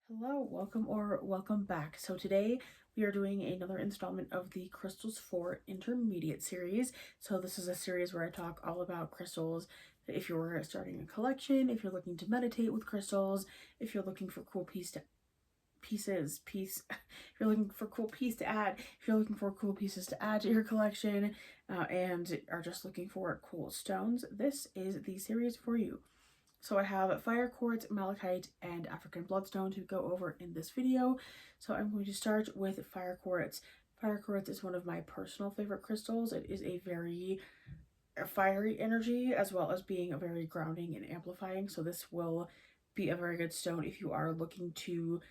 Hello, welcome or welcome back. So today we are doing another installment of the Crystals for Intermediate series. So this is a series where I talk all about crystals. If you're starting a collection, if you're looking to meditate with crystals, if you're looking for cool if you're looking for cool piece to add, if you're looking for cool pieces to add to your collection, and are just looking for cool stones, this is the series for you. So I have Fire Quartz, Malachite, and African Bloodstone to go over in this video. So I'm going to start with Fire Quartz. Fire Quartz is one of my personal favorite crystals. It is a very fiery energy as well as being a very grounding and amplifying. So this will be a very good stone if you are looking to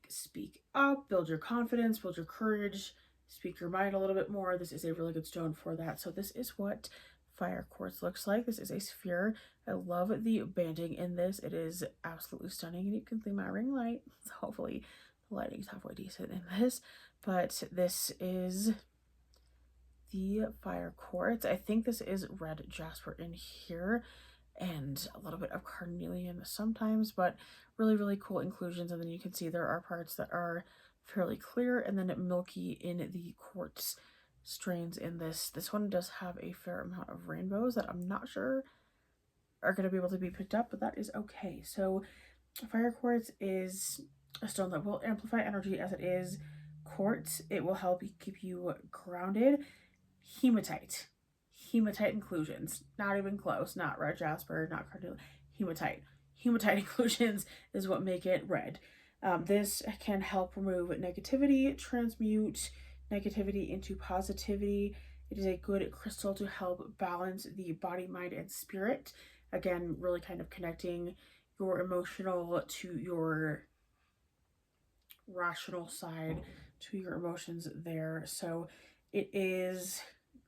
speak up, build your confidence, build your courage, speak your mind a little bit more. This is a really good stone for that. So this is what Fire Quartz looks like. This is a sphere. I love the banding in this. It is absolutely stunning, and you can see my ring light. So hopefully the lighting's halfway decent in this. But this is the Fire Quartz. I think this is red jasper in here and a little bit of carnelian sometimes, but really cool inclusions. And then you can see there are parts that are fairly clear and then milky in the quartz strains in this. This one does have a fair amount of rainbows that I'm not sure are going to be able to be picked up, but that is okay. So Fire Quartz is a stone that will amplify energy as it is quartz. It will help keep you grounded. Hematite inclusions, not even close, not red jasper, not carnelian. Hematite inclusions is what make it red. This can help remove negativity, transmute negativity into positivity. It is a good crystal to help balance the body, mind, and spirit. Again, really kind of connecting your emotional to your rational side, to your emotions there. So it is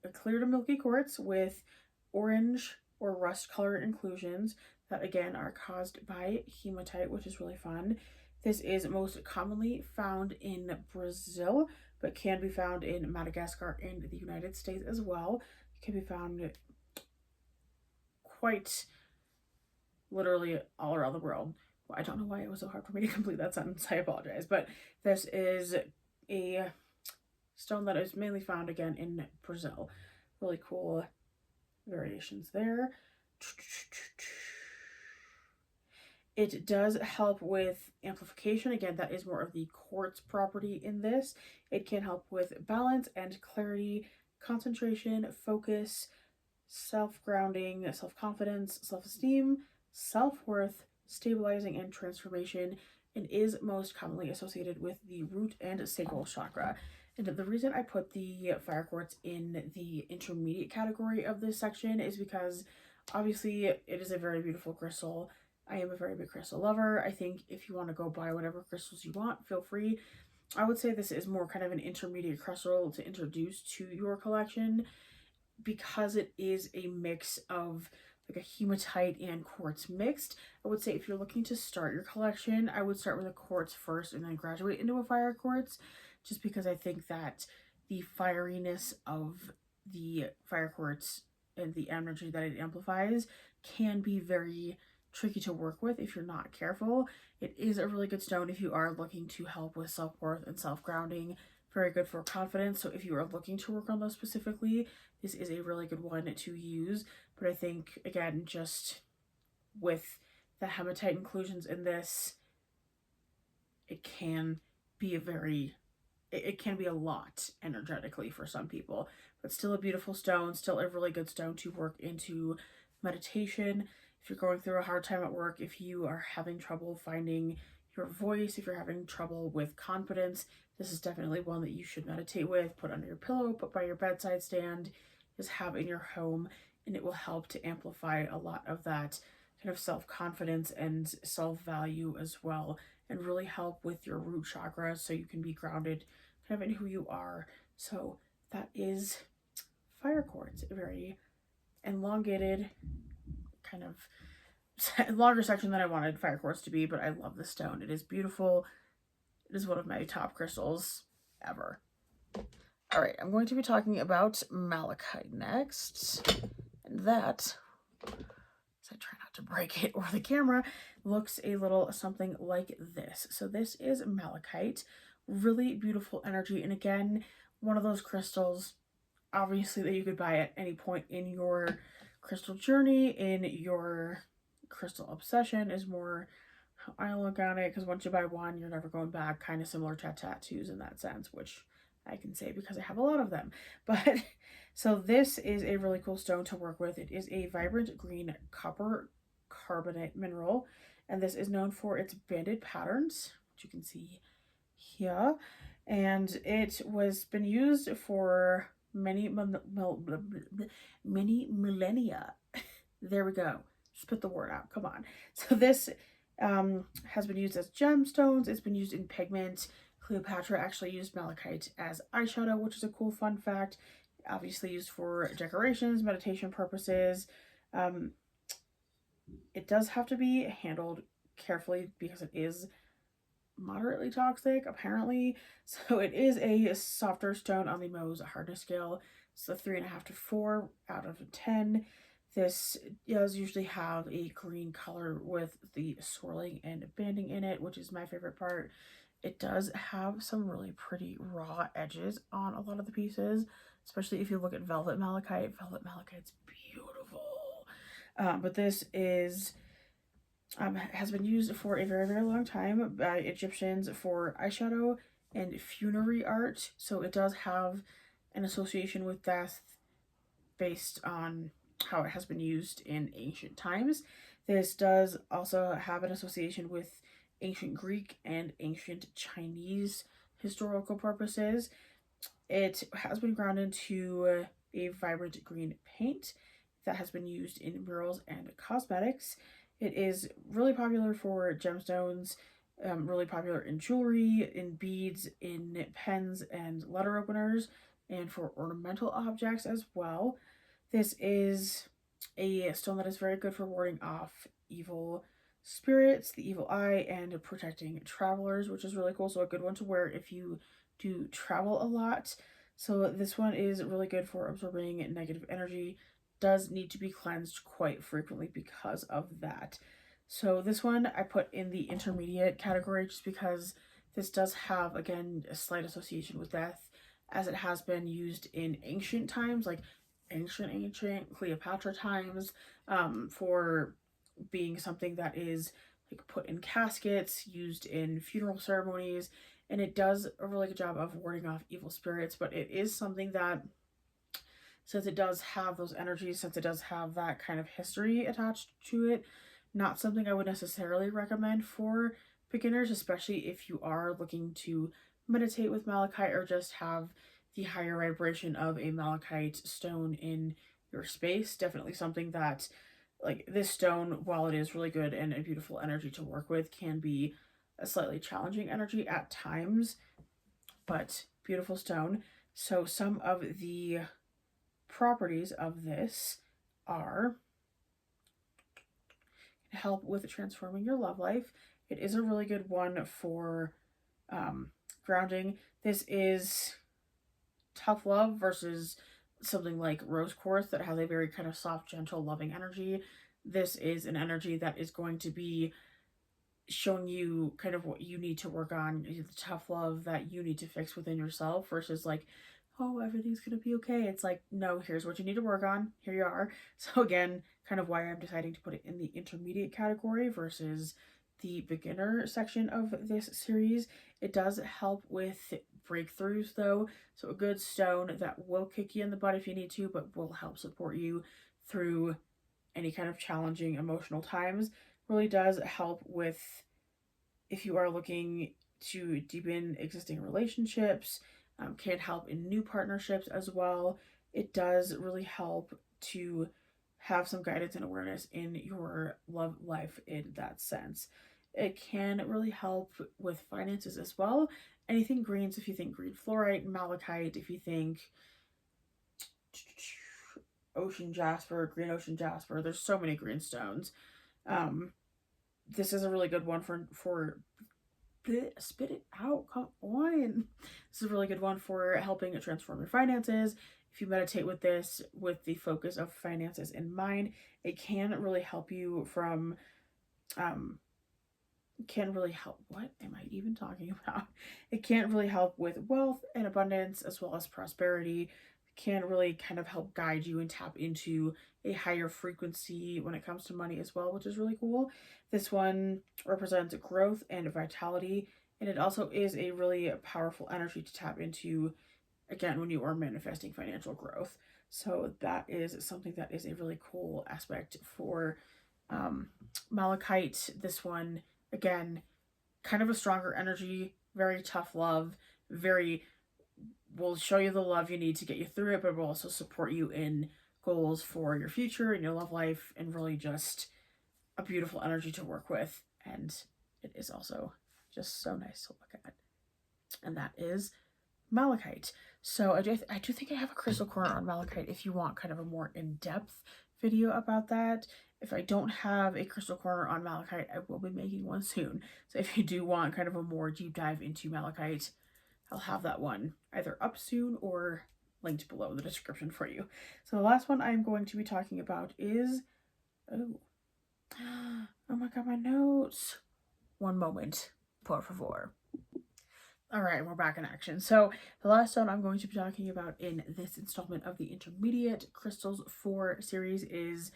a clear to milky quartz with orange or rust color inclusions that again are caused by hematite, which is really fun. This is most commonly found in Brazil, but can be found in Madagascar and the United States as well. It can be found quite literally all around the world. Well, I don't know why it was so hard for me to complete that sentence. I apologize. But this is a stone that is mainly found again in Brazil. Really cool variations there. It does help with amplification. Again, that is more of the quartz property in this. It can help with balance and clarity, concentration, focus, self-grounding, self-confidence, self-esteem, self-worth, stabilizing, and transformation, and is most commonly associated with the root and sacral chakra. And the reason I put the Fire Quartz in the intermediate category of this section is because obviously it is a very beautiful crystal. I am a very big crystal lover. I think if you want to go buy whatever crystals you want, feel free. I would say this is more kind of an intermediate crystal to introduce to your collection because it is a mix of like a hematite and quartz mixed. I would say if you're looking to start your collection, I would start with a quartz first and then graduate into a Fire Quartz, just because I think that the fieriness of the Fire Quartz and the energy that it amplifies can be very tricky to work with if you're not careful. It is a really good stone if you are looking to help with self-worth and self-grounding. Very good for confidence. So if you are looking to work on those specifically, this is a really good one to use. But I think, again, just with the hematite inclusions in this, it can be a lot energetically for some people, but still a beautiful stone, still a really good stone to work into meditation. If you're going through a hard time at work, if you are having trouble finding your voice, if you're having trouble with confidence, this is definitely one that you should meditate with, put under your pillow, put by your bedside stand, just have in your home, and it will help to amplify a lot of that kind of self-confidence and self-value as well, and really help with your root chakra so you can be grounded kind of in who you are. So that is Fire Quartz, a very elongated kind of longer section than I wanted Fire Quartz to be, but I love the stone. It is beautiful. It is one of my top crystals ever. All right, I'm going to be talking about malachite next, and that is So I try not to break it or the camera, looks a little something like this. So this is malachite, really beautiful energy. And again, one of those crystals, obviously, that you could buy at any point in your crystal journey, in your crystal obsession is more how I look at it, because once you buy one, you're never going back, kind of similar to tattoos in that sense, which I can say because I have a lot of them. But so this is a really cool stone to work with. It is a vibrant green copper carbonate mineral, and this is known for its banded patterns, which you can see here. And it was been used for many millennia. There we go. Spit the word out. Come on. So this has been used as gemstones. It's been used in pigment. Cleopatra actually used malachite as eyeshadow, which is a cool fun fact. Obviously used for decorations, meditation purposes. Um, it does have to be handled carefully because it is moderately toxic, apparently. So it is a softer stone on the Mohs hardness scale. So 3.5 to 4 out of 10. This does usually have a green color with the swirling and banding in it, which is my favorite part. It does have some really pretty raw edges on a lot of the pieces, especially if you look at velvet malachite. Velvet malachite's beautiful. But this is has been used for a very, very long time by Egyptians for eyeshadow and funerary art. So it does have an association with death based on how it has been used in ancient times. This does also have an association with ancient Greek and ancient Chinese historical purposes. It has been ground into a vibrant green paint that has been used in murals and cosmetics. It is really popular for gemstones, really popular in jewelry, in beads, in pens and letter openers, and for ornamental objects as well. This is a stone that is very good for warding off evil spirits, the evil eye, and protecting travelers, which is really cool. So a good one to wear if you do travel a lot. So this one is really good for absorbing negative energy. Does need to be cleansed quite frequently because of that. So this one I put in the intermediate category just because this does have, again, a slight association with death, as it has been used in ancient times, like ancient Cleopatra times, for being something that is like put in caskets, used in funeral ceremonies, and it does a really good job of warding off evil spirits. But it is something that, since it does have those energies, since it does have that kind of history attached to it, not something I would necessarily recommend for beginners, especially if you are looking to meditate with malachite or just have the higher vibration of a malachite stone in your space. Definitely something that, like, this stone, while it is really good and a beautiful energy to work with, can be a slightly challenging energy at times, but beautiful stone. So some of the properties of this are help with transforming your love life. It is a really good one for grounding. This is tough love versus something like rose quartz that has a very kind of soft, gentle, loving energy. This is an energy that is going to be showing you kind of what you need to work on, the tough love that you need to fix within yourself, versus like, oh, everything's gonna be okay. It's like, no, here's what you need to work on. Here you are. So again, kind of why I'm deciding to put it in the intermediate category versus the beginner section of this series. It does help with breakthroughs though. So a good stone that will kick you in the butt if you need to, but will help support you through any kind of challenging emotional times. Really does help with if you are looking to deepen existing relationships, can help in new partnerships as well. It does really help to have some guidance and awareness in your love life in that sense. It can really help with finances as well. Anything greens, if you think green fluorite, malachite, if you think ocean jasper, green ocean jasper, there's so many green stones. This is a really good one for spit it out. Come on. This is a really good one for helping transform your finances. if you meditate with this with the focus of finances in mind, it can really help you from um can really help. What am I even talking about? It can really help with wealth and abundance as well as prosperity. It can really kind of help guide you and tap into a higher frequency when it comes to money as well, which is really cool. This one represents growth and vitality, and it also is a really powerful energy to tap into again when you are manifesting financial growth. So that is something that is a really cool aspect for um, Malachite. This one, again, kind of a stronger energy, very tough love, very will show you the love you need to get you through it, but will also support you in goals for your future and your love life, and really just a beautiful energy to work with. And it is also just so nice to look at. And that is Malachite. So I do think I have a crystal corner on Malachite if you want kind of a more in-depth video about that. If I don't have a crystal corner on Malachite, I will be making one soon. So if you do want kind of a more deep dive into Malachite, I'll have that one either up soon or linked below in the description for you. So the last one I'm going to be talking about is, oh my god, my notes. One moment, por favor. All right, we're back in action. So the last stone I'm going to be talking about in this installment of the Intermediate Crystals 4 series is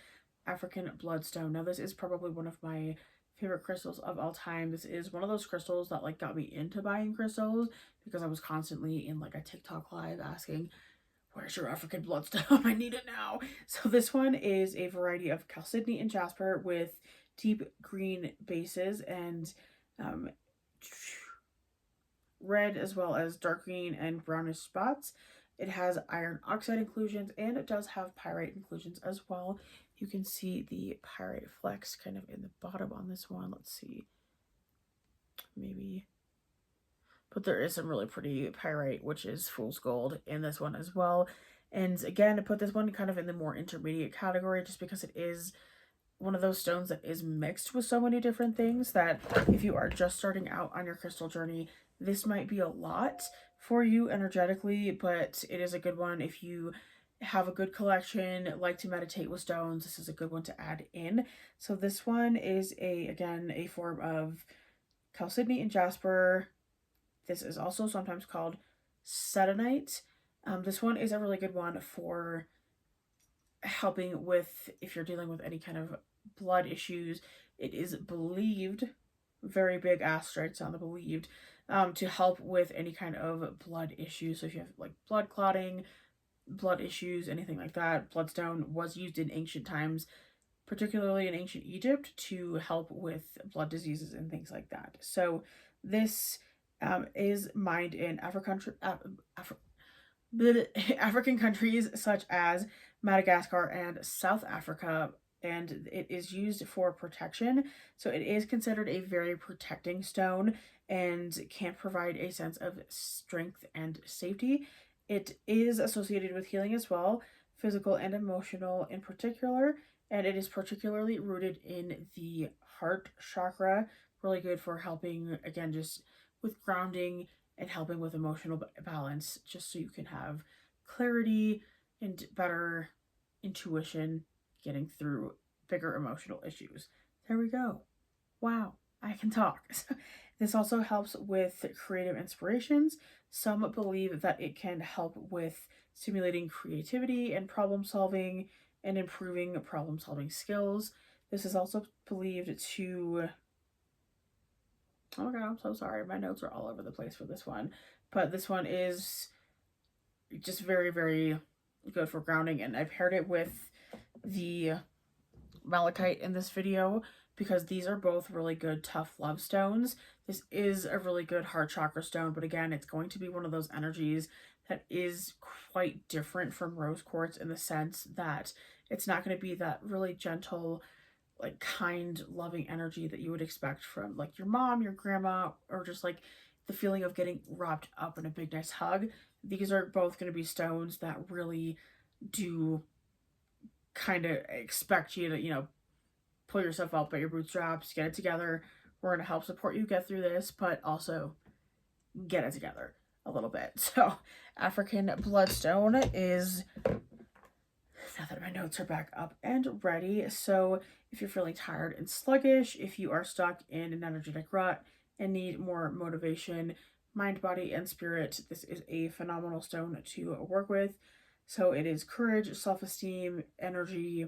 African Bloodstone. Now this is probably one of my favorite crystals of all time. This is one of those crystals that like got me into buying crystals because I was constantly in like a TikTok live asking, where's your African Bloodstone? I need it now. So this one is a variety of chalcedony and jasper with deep green bases and red as well as dark green and brownish spots. It has iron oxide inclusions and it does have pyrite inclusions as well. You can see the pyrite flecks kind of in the bottom on this one. Let's see. Maybe. But there is some really pretty pyrite, which is fool's gold in this one as well. And again, I put this one kind of in the more intermediate category just because it is one of those stones that is mixed with so many different things that if you are just starting out on your crystal journey, this might be a lot for you energetically, but it is a good one if you have a good collection, like to meditate with stones. This is a good one to add in. So this one is again a form of chalcedony and jasper. This is also sometimes called selenite. This one is a really good one for helping with if you're dealing with any kind of blood issues. It is believed, very big asterisks on the believed, to help with any kind of blood issues. So if you have like blood clotting, blood issues, anything like that, bloodstone was used in ancient times, particularly in ancient Egypt, to help with blood diseases and things like that. So this is mined in African countries such as Madagascar and South Africa, and it is used for protection. So it is considered a very protecting stone and can provide a sense of strength and safety. It is associated with healing as well, physical and emotional in particular, and it is particularly rooted in the heart chakra. Really good for helping, again, just with grounding and helping with emotional balance, just so you can have clarity and better intuition getting through bigger emotional issues. There we go. Wow, I can talk. This also helps with creative inspirations. Some believe that it can help with stimulating creativity and problem solving and improving problem solving skills. This is also believed to, oh my god, I'm so sorry. My notes are all over the place for this one. But this one is just very, very good for grounding. And I paired it with the malachite in this video because these are both really good tough love stones. This is a really good heart chakra stone, but again, it's going to be one of those energies that is quite different from rose quartz in the sense that it's not going to be that really gentle, like kind, loving energy that you would expect from like your mom, your grandma, or just like the feeling of getting wrapped up in a big nice hug. These are both going to be stones that really do kind of expect you to, you know, pull yourself up by your bootstraps, get it together. We're going to help support you get through this, but also get it together. a little bit. So African Bloodstone is, now that my notes are back up and ready. So if you're feeling tired and sluggish, if you are stuck in an energetic rut and need more motivation, mind, body, and spirit, this is a phenomenal stone to work with. So it is courage, self-esteem, energy,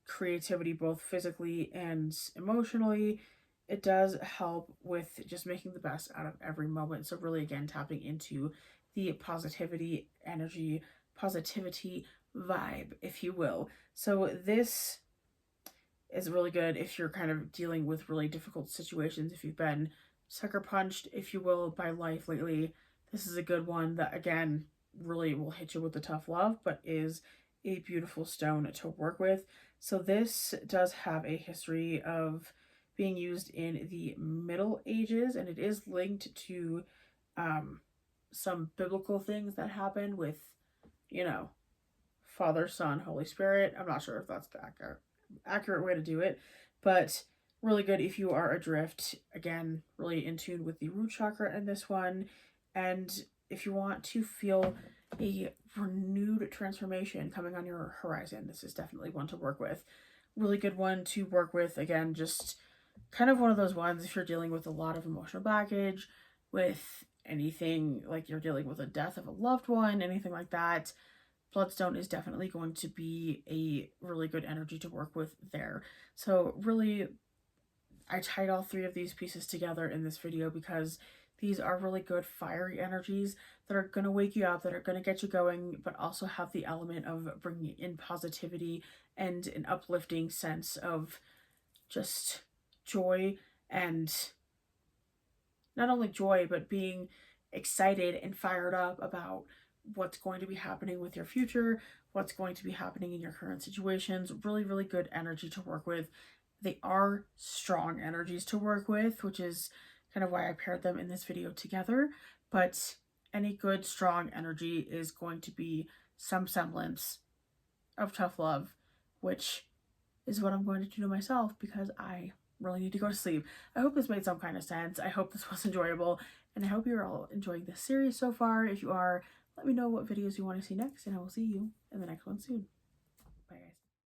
creativity, both physically and emotionally. It does help with just making the best out of every moment. So really, again, tapping into the positivity, energy, positivity vibe, if you will. So this is really good if you're kind of dealing with really difficult situations, if you've been sucker punched, if you will, by life lately. This is a good one that, again, really will hit you with the tough love, but is a beautiful stone to work with. So this does have a history of being used in the Middle Ages, and it is linked to some biblical things that happened with, you know, Father, Son, Holy Spirit. I'm not sure if that's the accurate way to do it, but really good if you are adrift. Again, really in tune with the root chakra in this one. And if you want to feel a renewed transformation coming on your horizon, this is definitely one to work with. Really good one to work with. Again, just kind of one of those ones if you're dealing with a lot of emotional baggage, with anything like you're dealing with a death of a loved one, anything like that. Bloodstone is definitely going to be a really good energy to work with there. So really, I tied all three of these pieces together in this video because these are really good fiery energies that are going to wake you up, that are going to get you going, but also have the element of bringing in positivity and an uplifting sense of just joy, and not only joy, but being excited and fired up about what's going to be happening with your future, what's going to be happening in your current situations. Really, really good energy to work with. They are strong energies to work with, which is kind of why I paired them in this video together. But any good, strong energy is going to be some semblance of tough love, which is what I'm going to do to myself because I really need to go to sleep. I hope this made some kind of sense. I hope this was enjoyable, and I hope you're all enjoying this series so far. If you are, let me know what videos you want to see next, and I will see you in the next one soon.